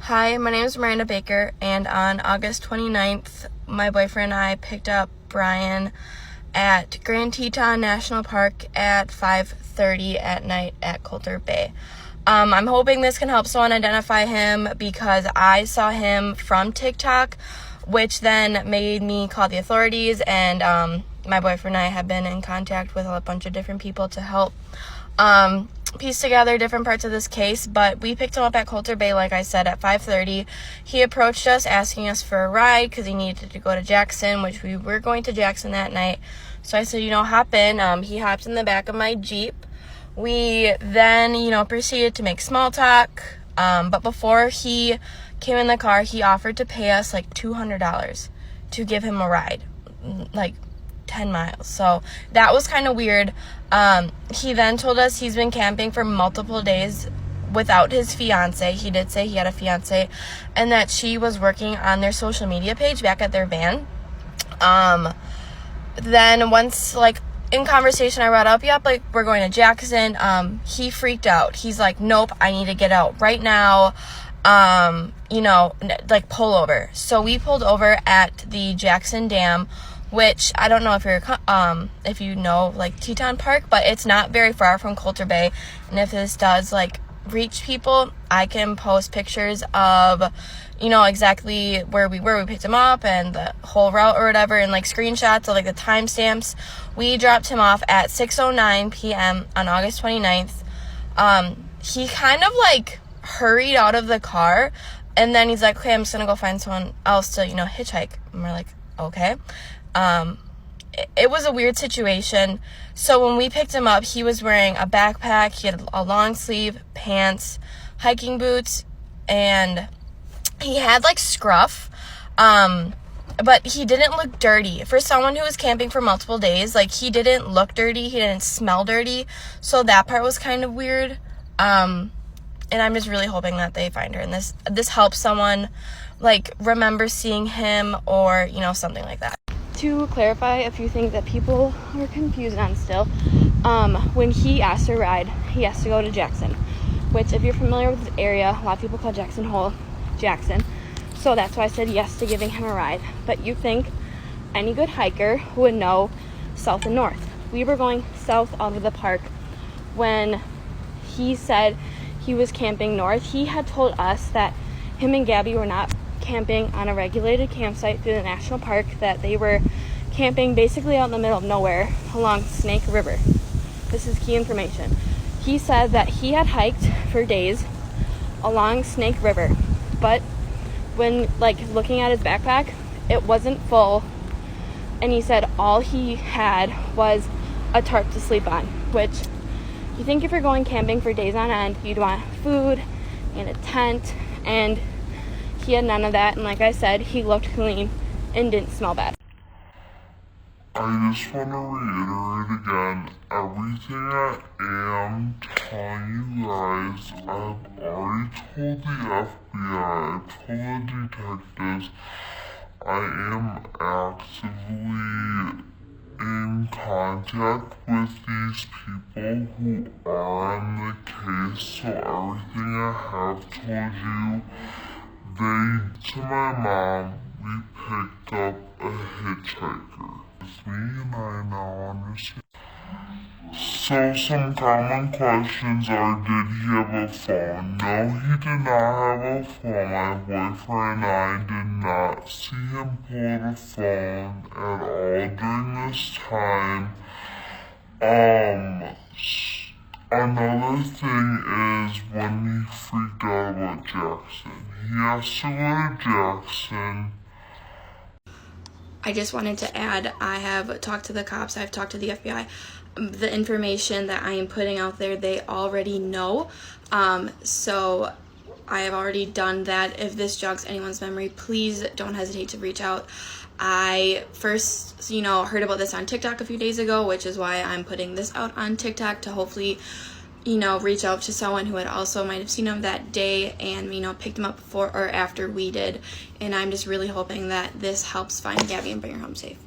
Hi, my name is Miranda Baker, and on August 29th, my boyfriend and I picked up Brian at Grand Teton National Park at 5:30 at night at Coulter Bay. I'm hoping this can help someone identify him because I saw him from TikTok, which then made me call the authorities, and my boyfriend and I have been in contact with a bunch of different people to help piece together different parts of this case. But we picked him up at Coulter Bay, like I said, at 5:30. He approached us asking us for a ride because he needed to go to Jackson, which we were going to Jackson that night. So I said, hop in. He hopped in the back of my Jeep. We then, proceeded to make small talk. But before he came in the car, he offered to pay us like $200 to give him a ride, like 10 miles. So that was kind of weird. He then told us he's been camping for multiple days without his fiance. He did say he had a fiance and that she was working on their social media page back at their van. Then once, in conversation, I brought up, we're going to Jackson. He freaked out. He's like, nope, I need to get out right now. Pull over. So we pulled over at the Jackson Dam, which I don't know if you know Teton Park, but it's not very far from Coulter Bay. And if this does reach people, I can post pictures of exactly where we were. We picked him up and the whole route or whatever, and screenshots of the timestamps. We dropped him off at 6:09 p.m. on August 29th. He kind of hurried out of the car, and then he's like, okay, I'm just gonna go find someone else to hitchhike. And we're like, okay. It was a weird situation. So when we picked him up, he was wearing a backpack, he had a long sleeve pants, hiking boots, and he had scruff, but he didn't look dirty. For someone who was camping for multiple days, he didn't look dirty, he didn't smell dirty, so that part was kind of weird. And I'm just really hoping that they find her, and this helps someone remember seeing him, or something like that. To clarify a few things that people are confused on still, when he asked for a ride, he has to go to Jackson, which, if you're familiar with the area, a lot of people call Jackson Hole Jackson. So that's why I said yes to giving him a ride. But you think any good hiker would know south and north. We were going south out of the park. When he said he was camping north, he had told us that him and Gabby were not camping on a regulated campsite through the national park, that they were camping basically out in the middle of nowhere along Snake River. This is key information. He said that he had hiked for days along Snake River, but when looking at his backpack, it wasn't full, and he said all he had was a tarp to sleep on, which you think if you're going camping for days on end, you'd want food and a tent, and he had none of that. And like I said, he looked clean and didn't smell bad. I just want to reiterate again, everything I am telling you guys, I've already told the FBI, I've told the detectives. I am actively in contact with these people who are on the case, so everything I have told you, to my mom, we picked up a hitchhiker. It's me, and I now understand. So some common questions are, did he have a phone? No, he did not have a phone. My boyfriend and I did not see him pull the phone at all during this time. Another thing is when he freaked out about Jackson. He has to go to Jackson. I just wanted to add, I have talked to the cops, I've talked to the FBI. The information that I am putting out there, they already know. So I have already done that. If this jogs anyone's memory, please don't hesitate to reach out. I first, heard about this on TikTok a few days ago, which is why I'm putting this out on TikTok to hopefully, reach out to someone who had also might have seen him that day and, picked him up before or after we did. And I'm just really hoping that this helps find Gabby and bring her home safe.